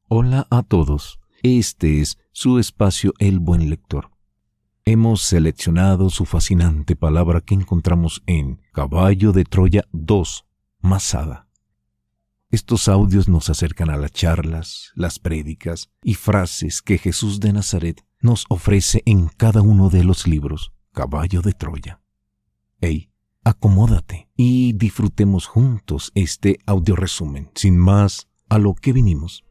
Hola a todos, este es su espacio El Buen Lector. Hemos seleccionado su fascinante palabra que encontramos en Caballo de Troya 2, Masada. Estos audios nos acercan a las charlas, las prédicas y frases que Jesús de Nazaret nos ofrece en cada uno de los libros Caballo de Troya. Hey, acomódate y disfrutemos juntos este audio resumen. Sin más, a lo que vinimos.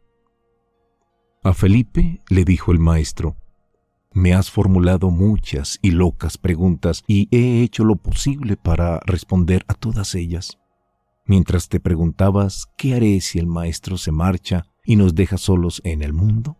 A Felipe le dijo el maestro: me has formulado muchas y locas preguntas y he hecho lo posible para responder a todas ellas. Mientras te preguntabas qué haré si el maestro se marcha y nos deja solos en el mundo.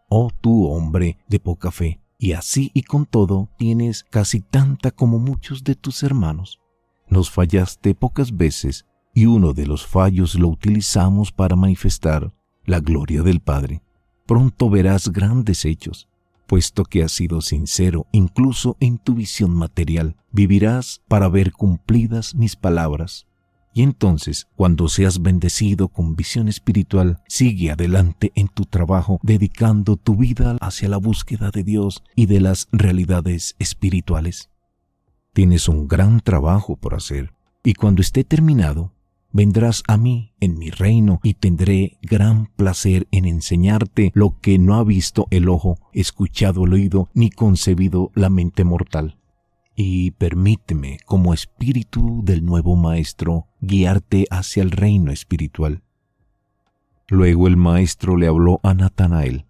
Oh tú, hombre de poca fe, y así y con todo tienes casi tanta como muchos de tus hermanos. Nos fallaste pocas veces y uno de los fallos lo utilizamos para manifestar la gloria del Padre. Pronto verás grandes hechos, puesto que has sido sincero incluso en tu visión material. Vivirás para ver cumplidas mis palabras. Y entonces, cuando seas bendecido con visión espiritual, sigue adelante en tu trabajo, dedicando tu vida hacia la búsqueda de Dios y de las realidades espirituales. Tienes un gran trabajo por hacer, y cuando esté terminado, vendrás a mí en mi reino y tendré gran placer en enseñarte lo que no ha visto el ojo, escuchado el oído, ni concebido la mente mortal. Y permíteme, como espíritu del nuevo maestro, guiarte hacia el reino espiritual. Luego el maestro le habló a Natanael: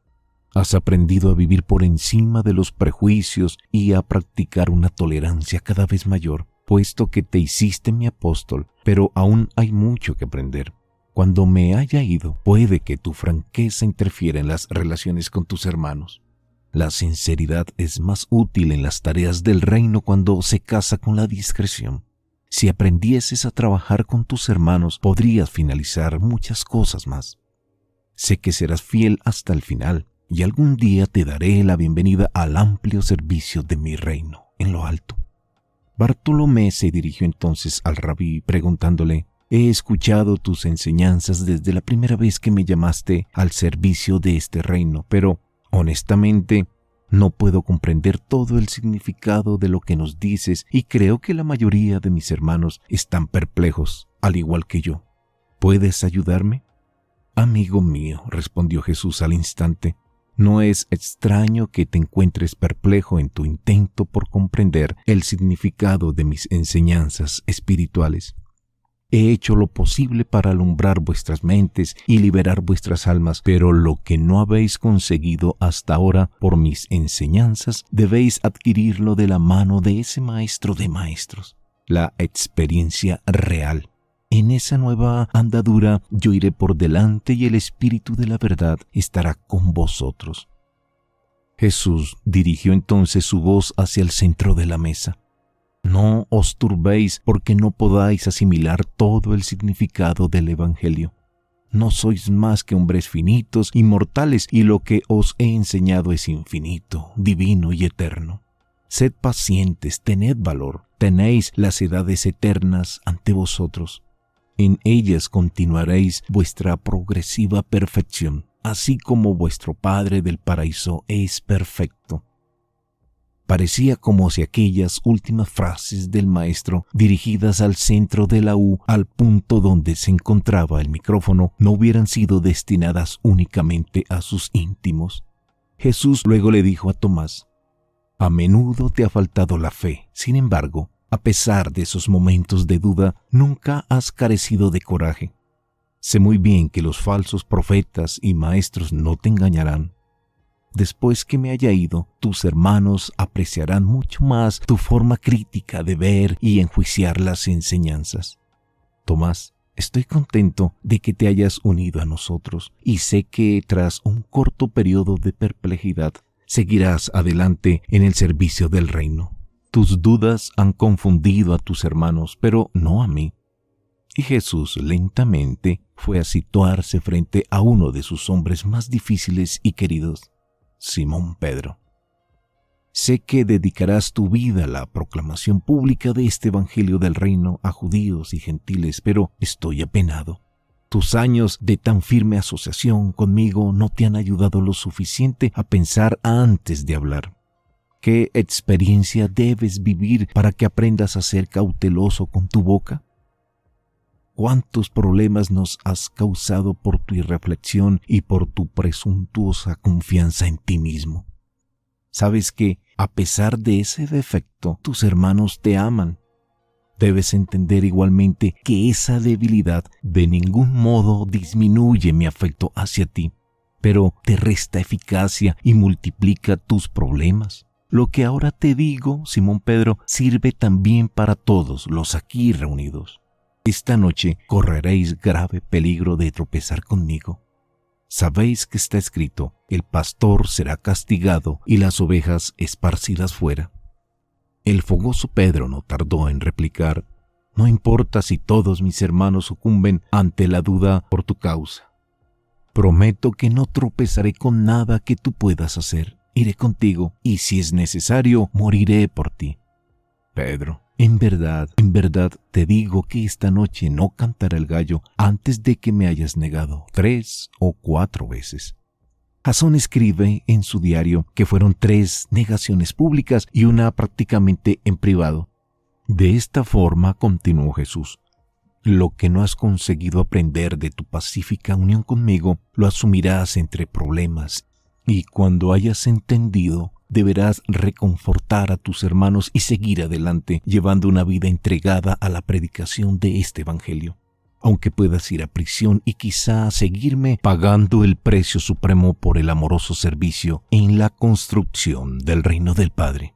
has aprendido a vivir por encima de los prejuicios y a practicar una tolerancia cada vez mayor, puesto que te hiciste mi apóstol, pero aún hay mucho que aprender. Cuando me haya ido, puede que tu franqueza interfiera en las relaciones con tus hermanos. La sinceridad es más útil en las tareas del reino cuando se casa con la discreción. Si aprendieses a trabajar con tus hermanos, podrías finalizar muchas cosas más. Sé que serás fiel hasta el final, y algún día te daré la bienvenida al amplio servicio de mi reino en lo alto. Bartolomé se dirigió entonces al rabí preguntándole: he escuchado tus enseñanzas desde la primera vez que me llamaste al servicio de este reino, pero honestamente no puedo comprender todo el significado de lo que nos dices y creo que la mayoría de mis hermanos están perplejos, al igual que yo. ¿Puedes ayudarme? Amigo mío, respondió Jesús al instante, no es extraño que te encuentres perplejo en tu intento por comprender el significado de mis enseñanzas espirituales. He hecho lo posible para alumbrar vuestras mentes y liberar vuestras almas, pero lo que no habéis conseguido hasta ahora por mis enseñanzas, debéis adquirirlo de la mano de ese maestro de maestros, la experiencia real. En esa nueva andadura yo iré por delante y el Espíritu de la verdad estará con vosotros. Jesús dirigió entonces su voz hacia el centro de la mesa. No os turbéis porque no podáis asimilar todo el significado del Evangelio. No sois más que hombres finitos y mortales, y lo que os he enseñado es infinito, divino y eterno. Sed pacientes, tened valor, tenéis las edades eternas ante vosotros. En ellas continuaréis vuestra progresiva perfección, así como vuestro Padre del paraíso es perfecto. Parecía como si aquellas últimas frases del maestro, dirigidas al centro de la U, al punto donde se encontraba el micrófono, no hubieran sido destinadas únicamente a sus íntimos. Jesús luego le dijo a Tomás: a menudo te ha faltado la fe, sin embargo, a pesar de esos momentos de duda, nunca has carecido de coraje. Sé muy bien que los falsos profetas y maestros no te engañarán. Después que me haya ido, tus hermanos apreciarán mucho más tu forma crítica de ver y enjuiciar las enseñanzas. Tomás, estoy contento de que te hayas unido a nosotros y sé que tras un corto periodo de perplejidad, seguirás adelante en el servicio del reino. Tus dudas han confundido a tus hermanos, pero no a mí. Y Jesús lentamente fue a situarse frente a uno de sus hombres más difíciles y queridos, Simón Pedro. Sé que dedicarás tu vida a la proclamación pública de este evangelio del reino a judíos y gentiles, pero estoy apenado. Tus años de tan firme asociación conmigo no te han ayudado lo suficiente a pensar antes de hablar. ¿Qué experiencia debes vivir para que aprendas a ser cauteloso con tu boca? ¿Cuántos problemas nos has causado por tu irreflexión y por tu presuntuosa confianza en ti mismo? Sabes que, a pesar de ese defecto, tus hermanos te aman. Debes entender igualmente que esa debilidad de ningún modo disminuye mi afecto hacia ti, pero te resta eficacia y multiplica tus problemas. Lo que ahora te digo, Simón Pedro, sirve también para todos los aquí reunidos. Esta noche correréis grave peligro de tropezar conmigo. Sabéis que está escrito, el pastor será castigado y las ovejas esparcidas fuera. El fogoso Pedro no tardó en replicar, no importa si todos mis hermanos sucumben ante la duda por tu causa. Prometo que no tropezaré con nada que tú puedas hacer. Iré contigo y si es necesario, moriré por ti. Pedro, en verdad te digo que esta noche no cantará el gallo antes de que me hayas negado 3 o 4 veces. Jasón escribe en su diario que fueron 3 negaciones públicas y una prácticamente en privado. De esta forma, continuó Jesús, lo que no has conseguido aprender de tu pacífica unión conmigo, lo asumirás entre problemas. Y cuando hayas entendido, deberás reconfortar a tus hermanos y seguir adelante, llevando una vida entregada a la predicación de este evangelio. Aunque puedas ir a prisión y quizá seguirme pagando el precio supremo por el amoroso servicio en la construcción del reino del Padre.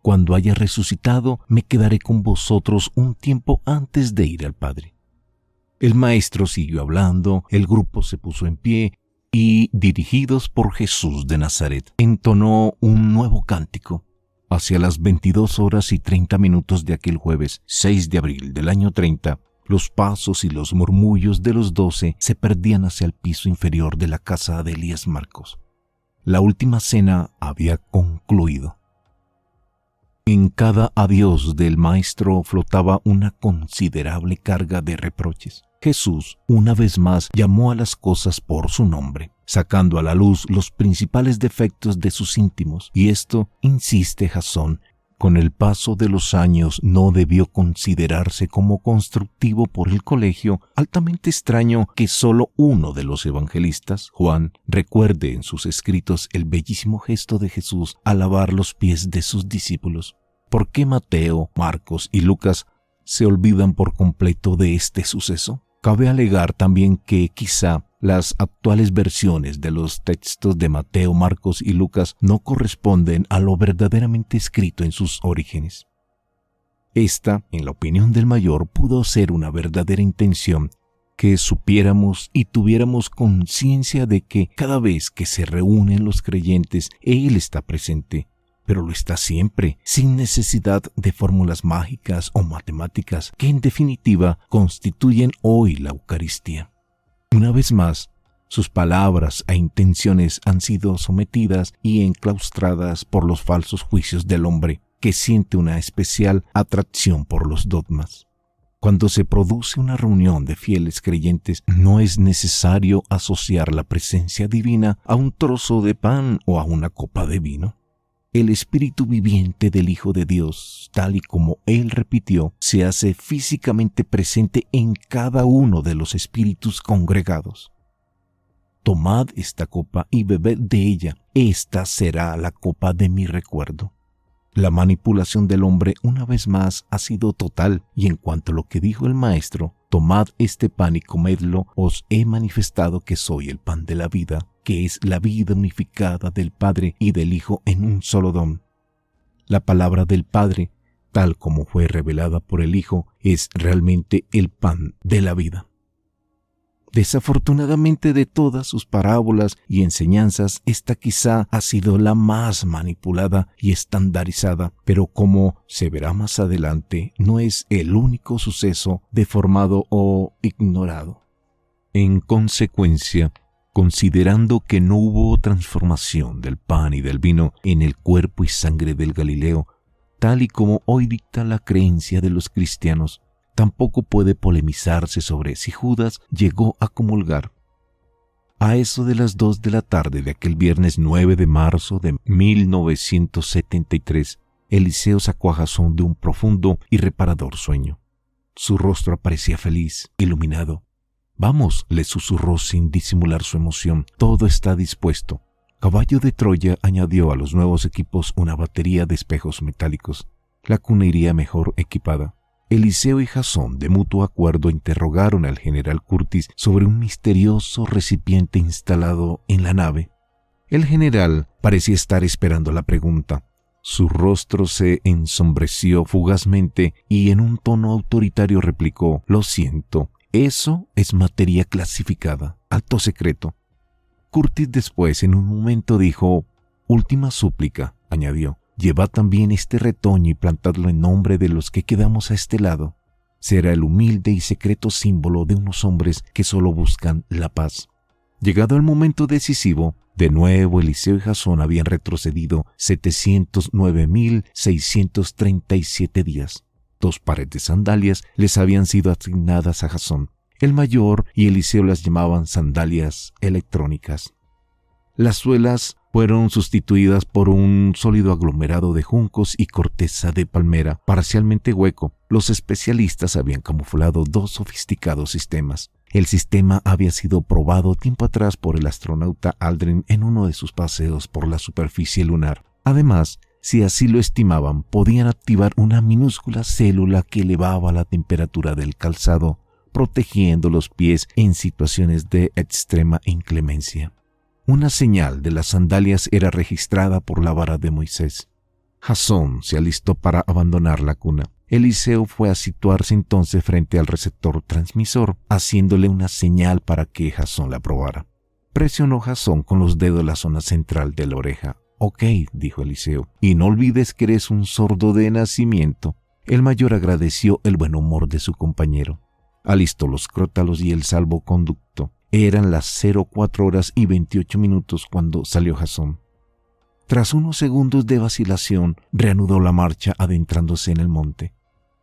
Cuando haya resucitado, me quedaré con vosotros un tiempo antes de ir al Padre. El maestro siguió hablando, el grupo se puso en pie, y, dirigidos por Jesús de Nazaret, entonó un nuevo cántico. Hacia las 22:30 de aquel jueves 6 de abril del año 30, los pasos y los murmullos de los 12 se perdían hacia el piso inferior de la casa de Elías Marcos. La última cena había concluido. En cada adiós del maestro flotaba una considerable carga de reproches. Jesús, una vez más, llamó a las cosas por su nombre, sacando a la luz los principales defectos de sus íntimos, y esto, insiste Jasón, con el paso de los años no debió considerarse como constructivo por el colegio, altamente extraño que solo uno de los evangelistas, Juan, recuerde en sus escritos el bellísimo gesto de Jesús al lavar los pies de sus discípulos. ¿Por qué Mateo, Marcos y Lucas se olvidan por completo de este suceso? Cabe alegar también que quizá las actuales versiones de los textos de Mateo, Marcos y Lucas no corresponden a lo verdaderamente escrito en sus orígenes. Esta, en la opinión del mayor, pudo ser una verdadera intención, que supiéramos y tuviéramos conciencia de que cada vez que se reúnen los creyentes, Él está presente, pero lo está siempre, sin necesidad de fórmulas mágicas o matemáticas que en definitiva constituyen hoy la Eucaristía. Una vez más, sus palabras e intenciones han sido sometidas y enclaustradas por los falsos juicios del hombre, que siente una especial atracción por los dogmas. Cuando se produce una reunión de fieles creyentes, no es necesario asociar la presencia divina a un trozo de pan o a una copa de vino. El espíritu viviente del Hijo de Dios, tal y como Él repitió, se hace físicamente presente en cada uno de los espíritus congregados. Tomad esta copa y bebed de ella, esta será la copa de mi recuerdo. La manipulación del hombre una vez más ha sido total, y en cuanto a lo que dijo el Maestro, tomad este pan y comedlo, os he manifestado que soy el pan de la vida, que es la vida unificada del Padre y del Hijo en un solo don. La palabra del Padre, tal como fue revelada por el Hijo, es realmente el pan de la vida. Desafortunadamente, de todas sus parábolas y enseñanzas, esta quizá ha sido la más manipulada y estandarizada, pero como se verá más adelante, no es el único suceso deformado o ignorado. En consecuencia, considerando que no hubo transformación del pan y del vino en el cuerpo y sangre del Galileo, tal y como hoy dicta la creencia de los cristianos, Tampoco puede polemizarse sobre si Judas llegó a comulgar. A eso de las 2 de la tarde de aquel viernes 9 de marzo de 1973, Eliseo sacó a Jasón de un profundo y reparador sueño. Su rostro aparecía feliz, iluminado. «Vamos», le susurró sin disimular su emoción, «todo está dispuesto». Caballo de Troya añadió a los nuevos equipos una batería de espejos metálicos. La cuna iría mejor equipada. Eliseo y Jasón, de mutuo acuerdo, interrogaron al general Curtis sobre un misterioso recipiente instalado en la nave. El general parecía estar esperando la pregunta. Su rostro se ensombreció fugazmente y en un tono autoritario replicó: «Lo siento, eso es materia clasificada, alto secreto». Curtis después, en un momento, dijo: «Última súplica», añadió, «llevad también este retoño y plantadlo en nombre de los que quedamos a este lado. Será el humilde y secreto símbolo de unos hombres que solo buscan la paz». Llegado el momento decisivo, de nuevo Eliseo y Jasón habían retrocedido 709.637 días. 2 pares de sandalias les habían sido asignadas a Jasón. El mayor y Eliseo las llamaban sandalias electrónicas. Las suelas fueron sustituidas por un sólido aglomerado de juncos y corteza de palmera, parcialmente hueco. Los especialistas habían camuflado 2 sofisticados sistemas. El sistema había sido probado tiempo atrás por el astronauta Aldrin en uno de sus paseos por la superficie lunar. Además, si así lo estimaban, podían activar una minúscula célula que elevaba la temperatura del calzado, protegiendo los pies en situaciones de extrema inclemencia. Una señal de las sandalias era registrada por la vara de Moisés. Jasón se alistó para abandonar la cuna. Eliseo fue a situarse entonces frente al receptor transmisor, haciéndole una señal para que Jasón la probara. Presionó Jasón con los dedos la zona central de la oreja. «Ok», dijo Eliseo, «y no olvides que eres un sordo de nacimiento». El mayor agradeció el buen humor de su compañero. Alistó los crótalos y el salvoconducto. Eran las 04:28 cuando salió Jasón. Tras unos segundos de vacilación, reanudó la marcha adentrándose en el monte.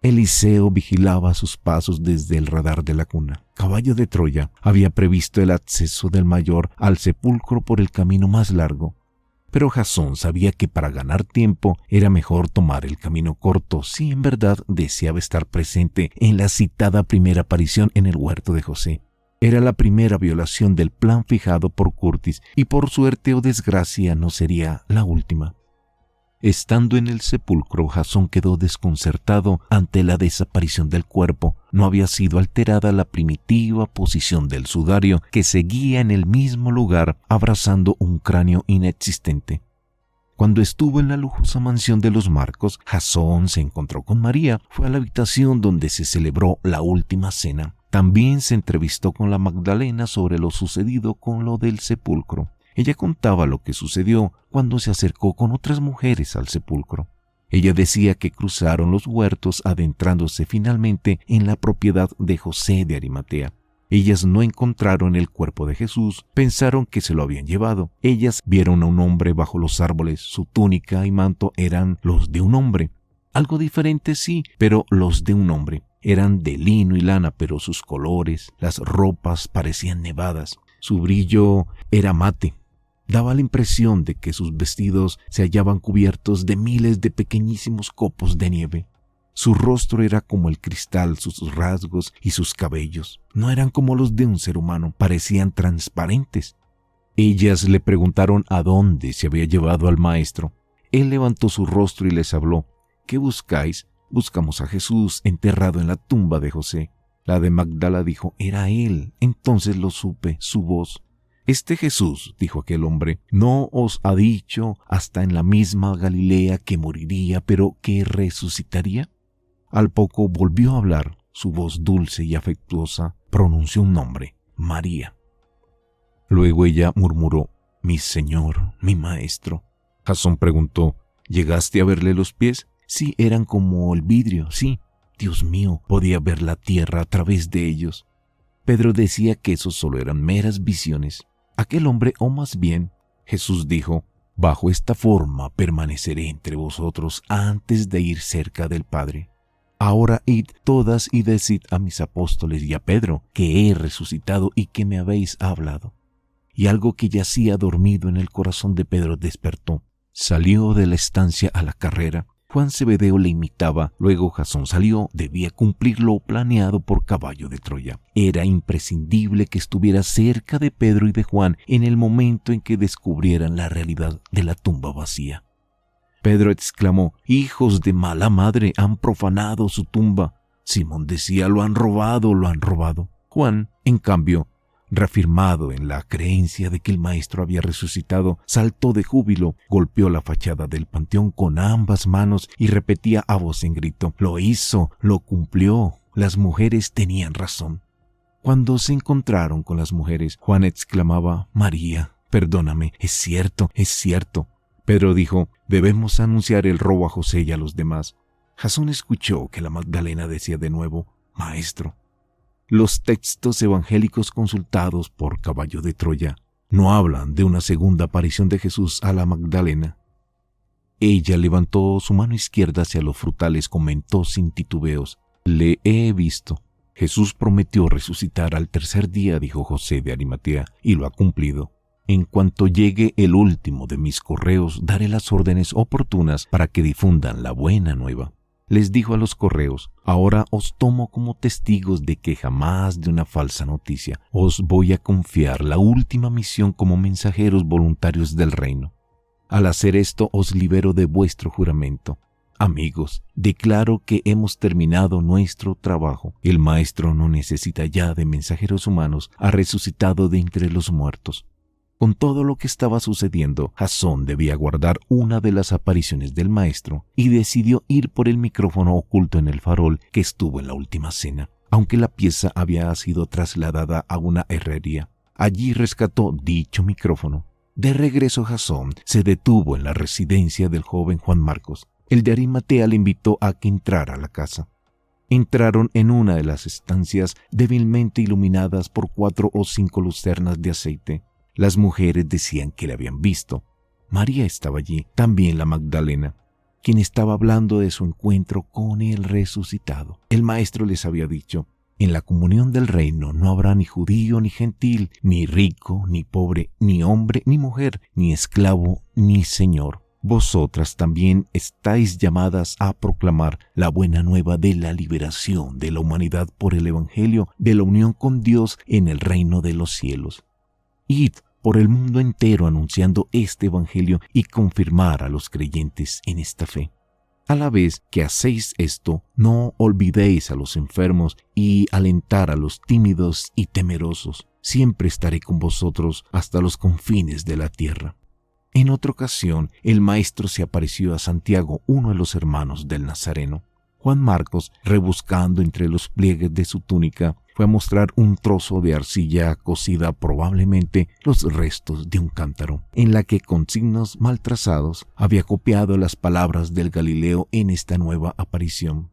Eliseo vigilaba sus pasos desde el radar de la cuna. Caballo de Troya había previsto el acceso del mayor al sepulcro por el camino más largo. Pero Jasón sabía que para ganar tiempo era mejor tomar el camino corto si en verdad deseaba estar presente en la citada primera aparición en el huerto de José. Era la primera violación del plan fijado por Curtis y por suerte o desgracia no sería la última. Estando en el sepulcro, Jasón quedó desconcertado ante la desaparición del cuerpo. No había sido alterada la primitiva posición del sudario que seguía en el mismo lugar abrazando un cráneo inexistente. Cuando estuvo en la lujosa mansión de los Marcos, Jasón se encontró con María. Fue a la habitación donde se celebró la última cena. También se entrevistó con la Magdalena sobre lo sucedido con lo del sepulcro. Ella contaba lo que sucedió cuando se acercó con otras mujeres al sepulcro. Ella decía que cruzaron los huertos adentrándose finalmente en la propiedad de José de Arimatea. Ellas no encontraron el cuerpo de Jesús, pensaron que se lo habían llevado. Ellas vieron a un hombre bajo los árboles, su túnica y manto eran los de un hombre. Algo diferente sí, pero los de un hombre. Eran de lino y lana, pero sus colores, las ropas parecían nevadas. Su brillo era mate. Daba la impresión de que sus vestidos se hallaban cubiertos de miles de pequeñísimos copos de nieve. Su rostro era como el cristal, sus rasgos y sus cabellos no eran como los de un ser humano, parecían transparentes. Ellas le preguntaron a dónde se había llevado al maestro. Él levantó su rostro y les habló. ¿Qué buscáis? Buscamos a Jesús enterrado en la tumba de José. La de Magdala dijo, era él. Entonces lo supe, su voz. Este Jesús, dijo aquel hombre, no os ha dicho hasta en la misma Galilea que moriría, pero que resucitaría. Al poco volvió a hablar. Su voz dulce y afectuosa pronunció un nombre, María. Luego ella murmuró, mi Señor, mi Maestro. Jasón preguntó, ¿llegaste a verle los pies? Sí, eran como el vidrio, sí. Dios mío, podía ver la tierra a través de ellos. Pedro decía que esos solo eran meras visiones. Aquel hombre, o más bien, Jesús dijo, bajo esta forma permaneceré entre vosotros antes de ir cerca del Padre. Ahora id todas y decid a mis apóstoles y a Pedro que he resucitado y que me habéis hablado. Y algo que yacía dormido en el corazón de Pedro despertó. Salió de la estancia a la carrera. Juan Zebedeo le imitaba, luego Jasón salió, debía cumplir lo planeado por Caballo de Troya. Era imprescindible que estuviera cerca de Pedro y de Juan en el momento en que descubrieran la realidad de la tumba vacía. Pedro exclamó: «Hijos de mala madre, han profanado su tumba». Simón decía: «Lo han robado, lo han robado». Juan, en cambio, reafirmado en la creencia de que el Maestro había resucitado, saltó de júbilo, golpeó la fachada del panteón con ambas manos y repetía a voz en grito: «Lo hizo, lo cumplió, las mujeres tenían razón». Cuando se encontraron con las mujeres, Juan exclamaba: «María, perdóname, es cierto, es cierto». Pedro dijo: «Debemos anunciar el robo a José y a los demás». Jasón escuchó que la Magdalena decía de nuevo: «Maestro». Los textos evangélicos consultados por Caballo de Troya no hablan de una segunda aparición de Jesús a la Magdalena. Ella levantó su mano izquierda hacia los frutales, comentó sin titubeos: «Le he visto». Jesús prometió resucitar al tercer día, dijo José de Arimatea, y lo ha cumplido. En cuanto llegue el último de mis correos, daré las órdenes oportunas para que difundan la buena nueva. Les dijo a los correos: «Ahora os tomo como testigos de que jamás de una falsa noticia. Os voy a confiar la última misión como mensajeros voluntarios del reino. Al hacer esto os libero de vuestro juramento. Amigos, declaro que hemos terminado nuestro trabajo. El Maestro no necesita ya de mensajeros humanos, ha resucitado de entre los muertos». Con todo lo que estaba sucediendo, Jasón debía guardar una de las apariciones del Maestro y decidió ir por el micrófono oculto en el farol que estuvo en la última cena, aunque la pieza había sido trasladada a una herrería. Allí rescató dicho micrófono. De regreso, Jasón se detuvo en la residencia del joven Juan Marcos. El de Arimatea le invitó a que entrara a la casa. Entraron en una de las estancias débilmente iluminadas por 4 o 5 lucernas de aceite. Las mujeres decían que le habían visto. María estaba allí, también la Magdalena, quien estaba hablando de su encuentro con el resucitado. El Maestro les había dicho: «En la comunión del reino no habrá ni judío ni gentil, ni rico ni pobre, ni hombre ni mujer, ni esclavo ni señor. Vosotras también estáis llamadas a proclamar la buena nueva de la liberación de la humanidad por el Evangelio, de la unión con Dios en el reino de los cielos. Id por el mundo entero anunciando este evangelio y confirmar a los creyentes en esta fe. A la vez que hacéis esto, no olvidéis a los enfermos y alentar a los tímidos y temerosos. Siempre estaré con vosotros hasta los confines de la tierra». En otra ocasión, el Maestro se apareció a Santiago, uno de los hermanos del Nazareno. Juan Marcos, rebuscando entre los pliegues de su túnica, fue a mostrar un trozo de arcilla cocida, probablemente los restos de un cántaro, en la que con signos mal trazados había copiado las palabras del Galileo en esta nueva aparición.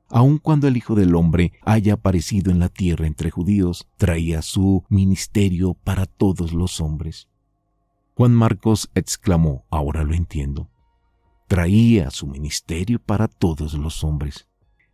Aun cuando el Hijo del Hombre haya aparecido en la tierra entre judíos, traía su ministerio para todos los hombres. Juan Marcos exclamó: «Ahora lo entiendo». Traía su ministerio para todos los hombres.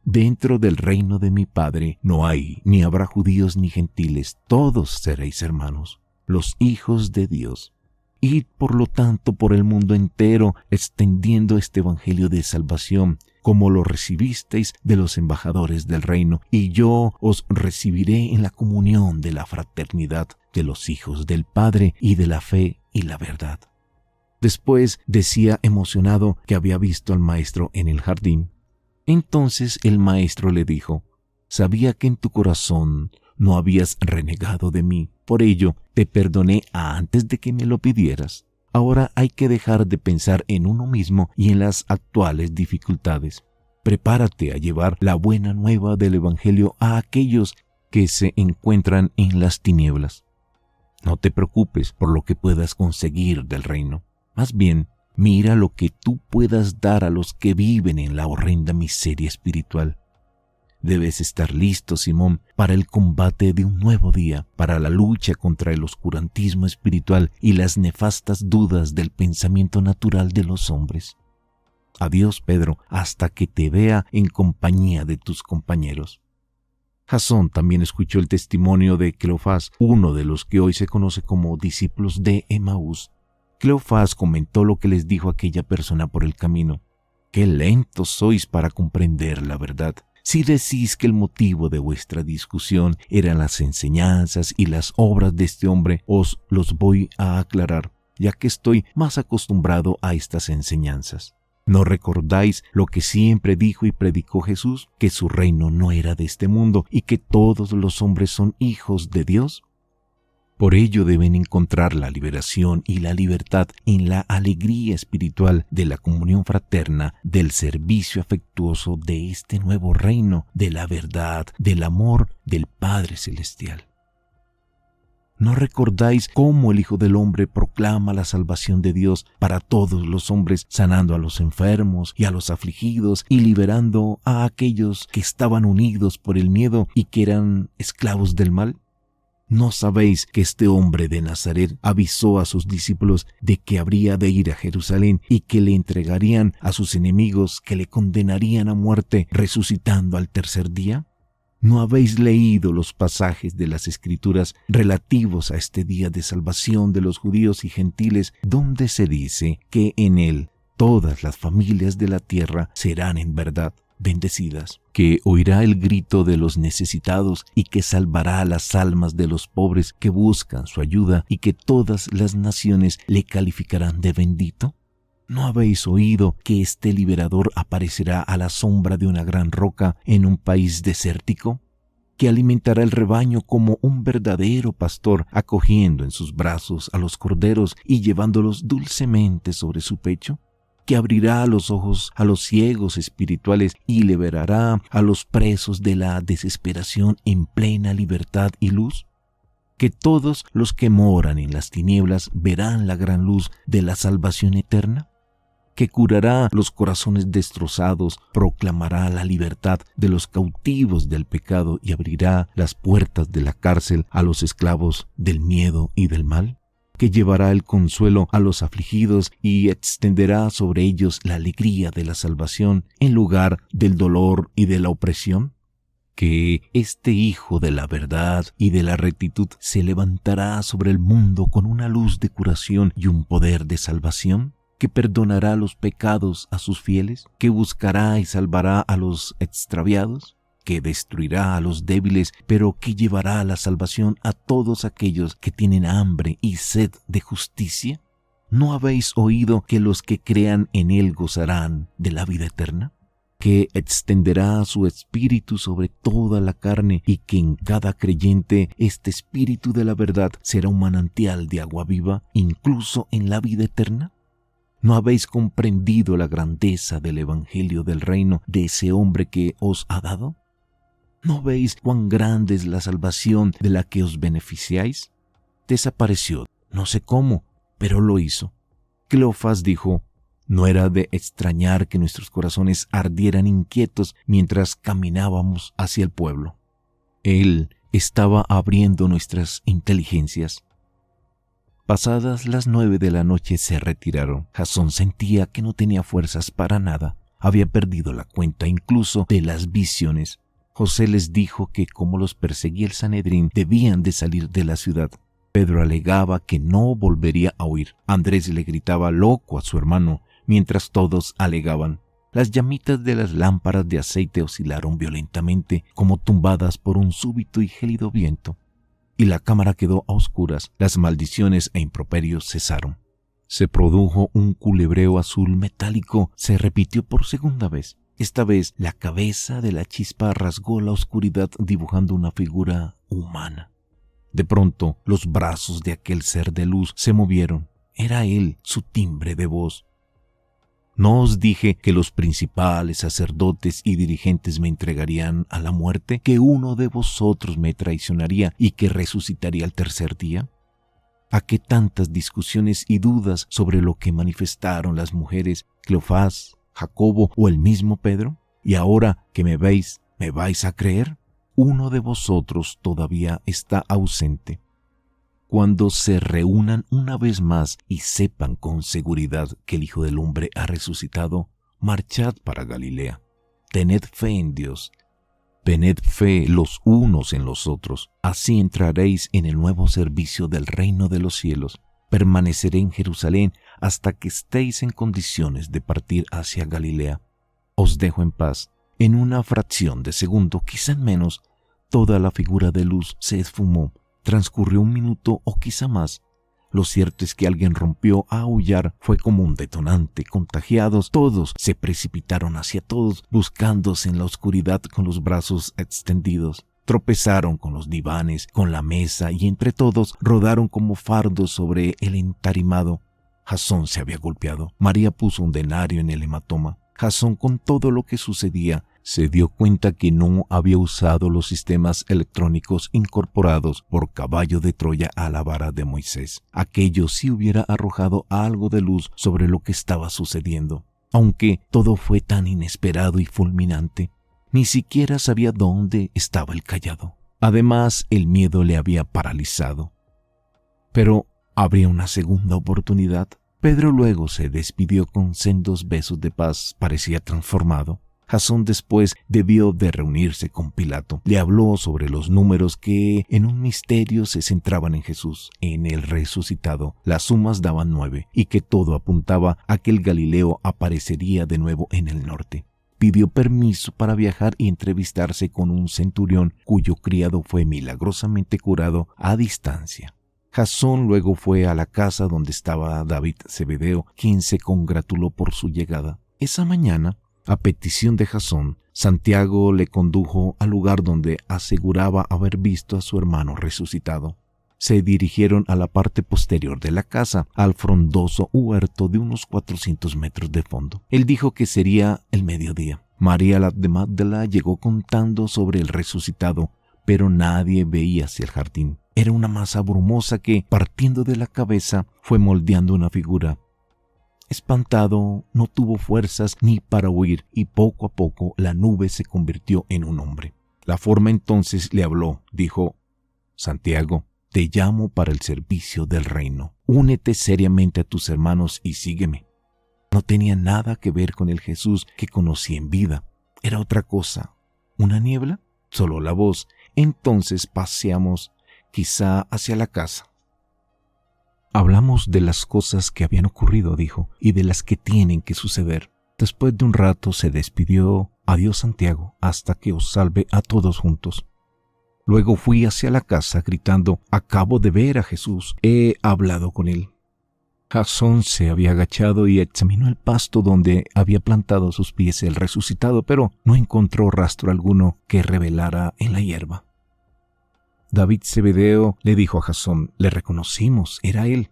Dentro del reino de mi Padre no hay ni habrá judíos ni gentiles, todos seréis hermanos, los hijos de Dios. Id por lo tanto por el mundo entero, extendiendo este evangelio de salvación, como lo recibisteis de los embajadores del reino, y yo os recibiré en la comunión de la fraternidad de los hijos del Padre y de la fe y la verdad. Después decía emocionado que había visto al Maestro en el jardín. Entonces el Maestro le dijo: «Sabía que en tu corazón no habías renegado de mí, por ello te perdoné antes de que me lo pidieras. Ahora hay que dejar de pensar en uno mismo y en las actuales dificultades. Prepárate a llevar la buena nueva del Evangelio a aquellos que se encuentran en las tinieblas. No te preocupes por lo que puedas conseguir del reino. Más bien, mira lo que tú puedas dar a los que viven en la horrenda miseria espiritual. Debes estar listo, Simón, para el combate de un nuevo día, para la lucha contra el oscurantismo espiritual y las nefastas dudas del pensamiento natural de los hombres. Adiós, Pedro, hasta que te vea en compañía de tus compañeros. Jasón también escuchó el testimonio de Cleofás, uno de los que hoy se conoce como discípulos de Emaús. Cleofás comentó lo que les dijo aquella persona por el camino. «Qué lentos sois para comprender la verdad. Si decís que el motivo de vuestra discusión eran las enseñanzas y las obras de este hombre, os los voy a aclarar, ya que estoy más acostumbrado a estas enseñanzas. ¿No recordáis lo que siempre dijo y predicó Jesús? Que su reino no era de este mundo y que todos los hombres son hijos de Dios. Por ello deben encontrar la liberación y la libertad en la alegría espiritual de la comunión fraterna, del servicio afectuoso de este nuevo reino, de la verdad, del amor del Padre Celestial. ¿No recordáis cómo el Hijo del Hombre proclama la salvación de Dios para todos los hombres, sanando a los enfermos y a los afligidos y liberando a aquellos que estaban unidos por el miedo y que eran esclavos del mal? ¿No sabéis que este hombre de Nazaret avisó a sus discípulos de que habría de ir a Jerusalén y que le entregarían a sus enemigos, que le condenarían a muerte, resucitando al tercer día? ¿No habéis leído los pasajes de las Escrituras relativos a este día de salvación de los judíos y gentiles, donde se dice que en él todas las familias de la tierra serán en verdad bendecidas, que oirá el grito de los necesitados y que salvará las almas de los pobres que buscan su ayuda y que todas las naciones le calificarán de bendito? ¿No habéis oído que este liberador aparecerá a la sombra de una gran roca en un país desértico? Que alimentará el rebaño como un verdadero pastor, acogiendo en sus brazos a los corderos y llevándolos dulcemente sobre su pecho? Que abrirá los ojos a los ciegos espirituales y liberará a los presos de la desesperación en plena libertad y luz? Que todos los que moran en las tinieblas verán la gran luz de la salvación eterna, que curará los corazones destrozados, proclamará la libertad de los cautivos del pecado y abrirá las puertas de la cárcel a los esclavos del miedo y del mal, que llevará el consuelo a los afligidos y extenderá sobre ellos la alegría de la salvación en lugar del dolor y de la opresión, que este Hijo de la verdad y de la rectitud se levantará sobre el mundo con una luz de curación y un poder de salvación, que perdonará los pecados a sus fieles, que buscará y salvará a los extraviados, que destruirá a los débiles, pero que llevará la salvación a todos aquellos que tienen hambre y sed de justicia. ¿No habéis oído que los que crean en él gozarán de la vida eterna? Que extenderá su espíritu sobre toda la carne y que en cada creyente este espíritu de la verdad será un manantial de agua viva, incluso en la vida eterna. ¿No habéis comprendido la grandeza del evangelio del reino de ese hombre que os ha dado? ¿No veis cuán grande es la salvación de la que os beneficiáis? Desapareció, no sé cómo, pero lo hizo. Cleofás dijo: no era de extrañar que nuestros corazones ardieran inquietos mientras caminábamos hacia el pueblo. Él estaba abriendo nuestras inteligencias. Pasadas las 9 de la noche se retiraron. Jasón sentía que no tenía fuerzas para nada. Había perdido la cuenta incluso de las visiones. José les dijo que como los perseguía el Sanedrín, debían de salir de la ciudad. Pedro alegaba que no volvería a huir. Andrés le gritaba loco a su hermano, mientras todos alegaban. Las llamitas de las lámparas de aceite oscilaron violentamente, como tumbadas por un súbito y gélido viento. Y la cámara quedó a oscuras. Las maldiciones e improperios cesaron. Se produjo un culebreo azul metálico. Se repitió por segunda vez. Esta vez la cabeza de la chispa rasgó la oscuridad dibujando una figura humana. De pronto los brazos de aquel ser de luz se movieron. Era él, su timbre de voz. ¿No os dije que los principales sacerdotes y dirigentes me entregarían a la muerte, que uno de vosotros me traicionaría y que resucitaría al tercer día? ¿A qué tantas discusiones y dudas sobre lo que manifestaron las mujeres, Cleofás, Jacobo o el mismo Pedro? ¿Y ahora que me veis, me vais a creer? Uno de vosotros todavía está ausente. Cuando se reúnan una vez más y sepan con seguridad que el Hijo del Hombre ha resucitado, marchad para Galilea. Tened fe en Dios. Tened fe los unos en los otros. Así entraréis en el nuevo servicio del reino de los cielos. Permaneceré en Jerusalén hasta que estéis en condiciones de partir hacia Galilea. Os dejo en paz. En una fracción de segundo, quizá menos, toda la figura de luz se esfumó. Transcurrió un minuto o quizá más. Lo cierto es que alguien rompió a aullar, fue como un detonante. Contagiados, todos se precipitaron hacia todos, buscándose en la oscuridad con los brazos extendidos. Tropezaron con los divanes, con la mesa, y entre todos rodaron como fardos sobre el entarimado. Jasón se había golpeado. María puso un denario en el hematoma. Jasón, con todo lo que sucedía, se dio cuenta que no había usado los sistemas electrónicos incorporados por Caballo de Troya a la vara de Moisés. Aquello sí hubiera arrojado algo de luz sobre lo que estaba sucediendo. Aunque todo fue tan inesperado y fulminante, ni siquiera sabía dónde estaba el cayado. Además, el miedo le había paralizado. Pero habría una segunda oportunidad. Pedro luego se despidió con sendos besos de paz. Parecía transformado. Jasón después debió de reunirse con Pilato. Le habló sobre los números que en un misterio se centraban en Jesús, en el resucitado. Las sumas daban 9 y que todo apuntaba a que el Galileo aparecería de nuevo en el norte. Pidió permiso para viajar y entrevistarse con un centurión cuyo criado fue milagrosamente curado a distancia. Jasón luego fue a la casa donde estaba David Zebedeo, quien se congratuló por su llegada. Esa mañana, a petición de Jasón, Santiago le condujo al lugar donde aseguraba haber visto a su hermano resucitado. Se dirigieron a la parte posterior de la casa, al frondoso huerto de unos 400 metros de fondo. Él dijo que sería el mediodía. María la de Magdala llegó contando sobre el resucitado, pero nadie veía hacia el jardín. Era una masa brumosa que, partiendo de la cabeza, fue moldeando una figura. Espantado, no tuvo fuerzas ni para huir y poco a poco la nube se convirtió en un hombre. La forma entonces le habló, dijo: Santiago, te llamo para el servicio del reino. Únete seriamente a tus hermanos y sígueme. No tenía nada que ver con el Jesús que conocí en vida. Era otra cosa. ¿Una niebla? Solo la voz. Entonces paseamos, quizá hacia la casa. Hablamos de las cosas que habían ocurrido, dijo, y de las que tienen que suceder. Después de un rato se despidió: adiós, Santiago, hasta que os salve a todos juntos. Luego fui hacia la casa gritando: acabo de ver a Jesús, he hablado con él. Jasón se había agachado y examinó el pasto donde había plantado sus pies el resucitado, pero no encontró rastro alguno que revelara en la hierba. David Zebedeo le dijo a Jasón: le reconocimos, era él.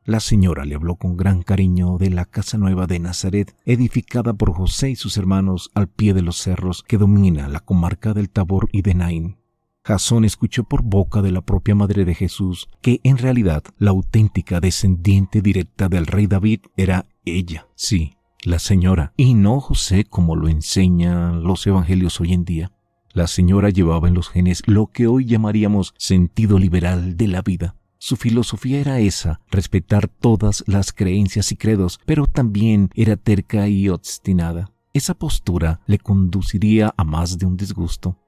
La señora le habló con gran cariño de la casa nueva de Nazaret, edificada por José y sus hermanos al pie de los cerros que domina la comarca del Tabor y de Naín. Jasón escuchó por boca de la propia madre de Jesús que en realidad la auténtica descendiente directa del rey David era ella, sí, la señora, y no José como lo enseñan los evangelios hoy en día. La señora llevaba en los genes lo que hoy llamaríamos sentido liberal de la vida. Su filosofía era esa: respetar todas las creencias y credos, pero también era terca y obstinada. Esa postura le conduciría a más de un disgusto.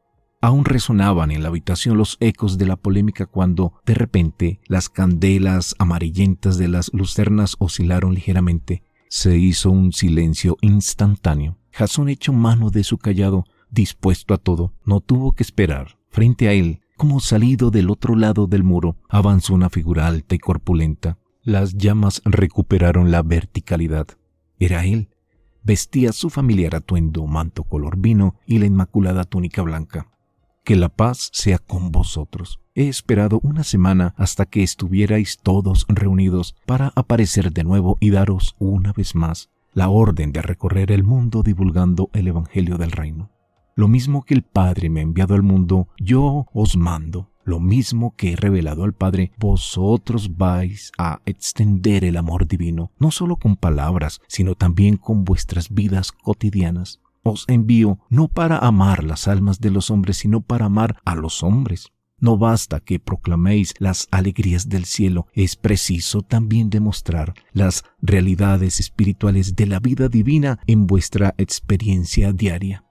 Aún resonaban en la habitación los ecos de la polémica cuando, de repente, las candelas amarillentas de las lucernas oscilaron ligeramente. Se hizo un silencio instantáneo. Jasón echó mano de su cayado, dispuesto a todo. No tuvo que esperar. Frente a él, como salido del otro lado del muro, avanzó una figura alta y corpulenta. Las llamas recuperaron la verticalidad. Era él. Vestía su familiar atuendo, manto color vino y la inmaculada túnica blanca. Que la paz sea con vosotros. He esperado una semana hasta que estuvierais todos reunidos para aparecer de nuevo y daros una vez más la orden de recorrer el mundo divulgando el evangelio del reino. Lo mismo que el Padre me ha enviado al mundo, yo os mando. Lo mismo que he revelado al Padre, vosotros vais a extender el amor divino, no solo con palabras, sino también con vuestras vidas cotidianas. Os envío no para amar las almas de los hombres, sino para amar a los hombres. No basta que proclaméis las alegrías del cielo, es preciso también demostrar las realidades espirituales de la vida divina en vuestra experiencia diaria.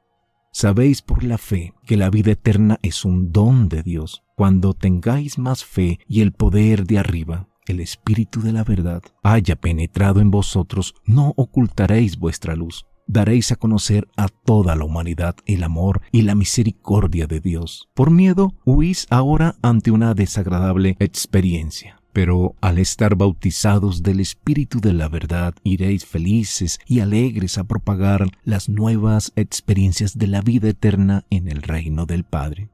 Sabéis por la fe que la vida eterna es un don de Dios. Cuando tengáis más fe y el poder de arriba, el Espíritu de la verdad, haya penetrado en vosotros, no ocultaréis vuestra luz. Daréis a conocer a toda la humanidad el amor y la misericordia de Dios. Por miedo, huís ahora ante una desagradable experiencia. Pero al estar bautizados del Espíritu de la verdad, iréis felices y alegres a propagar las nuevas experiencias de la vida eterna en el reino del Padre.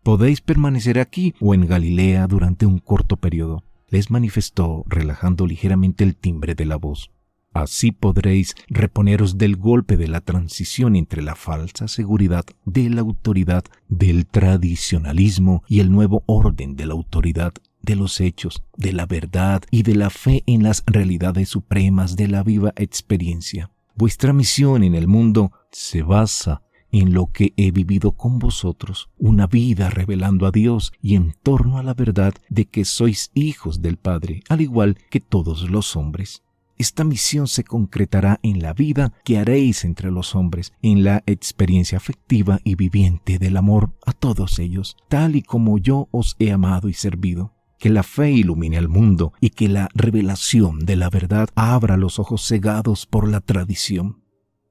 Podéis permanecer aquí o en Galilea durante un corto periodo, les manifestó relajando ligeramente el timbre de la voz. Así podréis reponeros del golpe de la transición entre la falsa seguridad de la autoridad del tradicionalismo y el nuevo orden de la autoridad de los hechos, de la verdad y de la fe en las realidades supremas de la viva experiencia. Vuestra misión en el mundo se basa en lo que he vivido con vosotros, una vida revelando a Dios y en torno a la verdad de que sois hijos del Padre, al igual que todos los hombres. Esta misión se concretará en la vida que haréis entre los hombres, en la experiencia afectiva y viviente del amor a todos ellos, tal y como yo os he amado y servido. Que la fe ilumine al mundo y que la revelación de la verdad abra los ojos cegados por la tradición.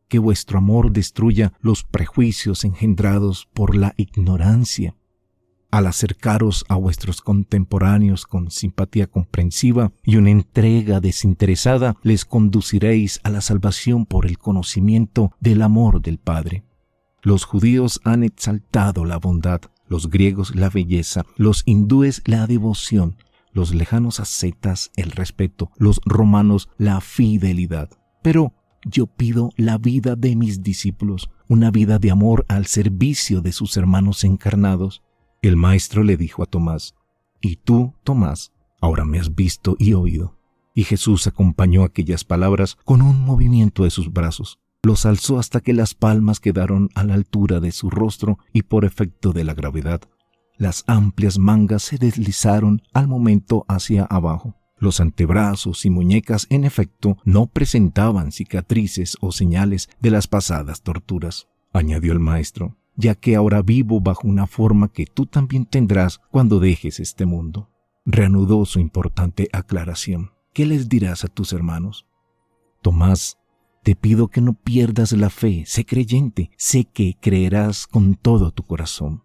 Que vuestro amor destruya los prejuicios engendrados por la ignorancia. Al acercaros a vuestros contemporáneos con simpatía comprensiva y una entrega desinteresada, les conduciréis a la salvación por el conocimiento del amor del Padre. Los judíos han exaltado la bondad, los griegos la belleza, los hindúes la devoción, los lejanos ascetas el respeto, los romanos la fidelidad. Pero yo pido la vida de mis discípulos, una vida de amor al servicio de sus hermanos encarnados. El Maestro le dijo a Tomás: «Y tú, Tomás, ahora me has visto y oído». Y Jesús acompañó aquellas palabras con un movimiento de sus brazos. Los alzó hasta que las palmas quedaron a la altura de su rostro y por efecto de la gravedad, las amplias mangas se deslizaron al momento hacia abajo. Los antebrazos y muñecas, en efecto, no presentaban cicatrices o señales de las pasadas torturas. Añadió el Maestro: «Ya que ahora vivo bajo una forma que tú también tendrás cuando dejes este mundo». Reanudó su importante aclaración: «¿Qué les dirás a tus hermanos? Tomás, te pido que no pierdas la fe, sé creyente, sé que creerás con todo tu corazón».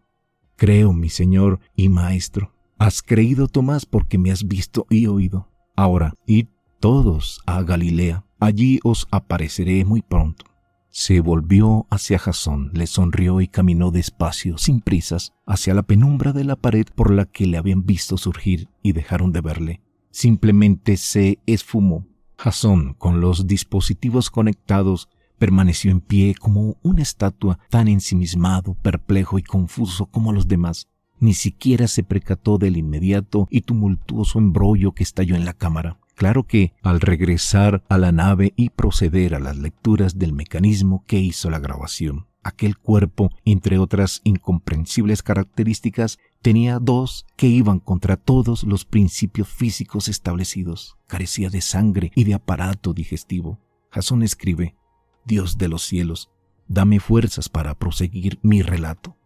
«Creo, mi Señor y Maestro». «Has creído, Tomás, porque me has visto y oído. Ahora, id todos a Galilea, allí os apareceré muy pronto». Se volvió hacia Jasón, le sonrió y caminó despacio, sin prisas, hacia la penumbra de la pared por la que le habían visto surgir y dejaron de verle. Simplemente se esfumó. Jasón, con los dispositivos conectados, permaneció en pie como una estatua, tan ensimismado, perplejo y confuso como los demás. Ni siquiera se percató del inmediato y tumultuoso embrollo que estalló en la cámara. Claro que, al regresar a la nave y proceder a las lecturas del mecanismo que hizo la grabación, aquel cuerpo, entre otras incomprensibles características, tenía dos que iban contra todos los principios físicos establecidos. Carecía de sangre y de aparato digestivo. Jasón escribe: «Dios de los cielos, dame fuerzas para proseguir mi relato».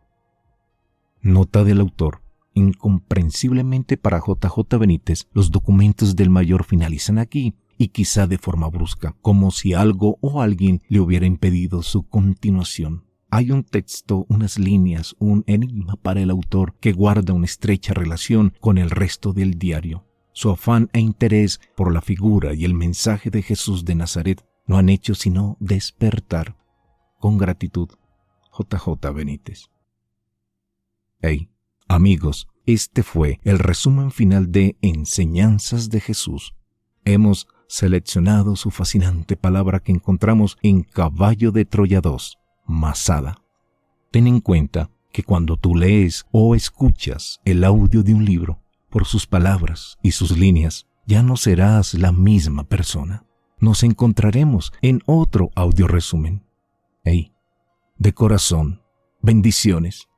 Nota del autor. Incomprensiblemente para J.J. Benítez, los documentos del mayor finalizan aquí, y quizá de forma brusca, como si algo o alguien le hubiera impedido su continuación. Hay un texto, unas líneas, un enigma para el autor que guarda una estrecha relación con el resto del diario. Su afán e interés por la figura y el mensaje de Jesús de Nazaret no han hecho sino despertar. Con gratitud, J.J. Benítez. Hey, amigos, este fue el resumen final de Enseñanzas de Jesús. Hemos seleccionado su fascinante palabra que encontramos en Caballo de Troya 2, Masada. Ten en cuenta que cuando tú lees o escuchas el audio de un libro, por sus palabras y sus líneas, ya no serás la misma persona. Nos encontraremos en otro audio resumen. Hey, de corazón, bendiciones.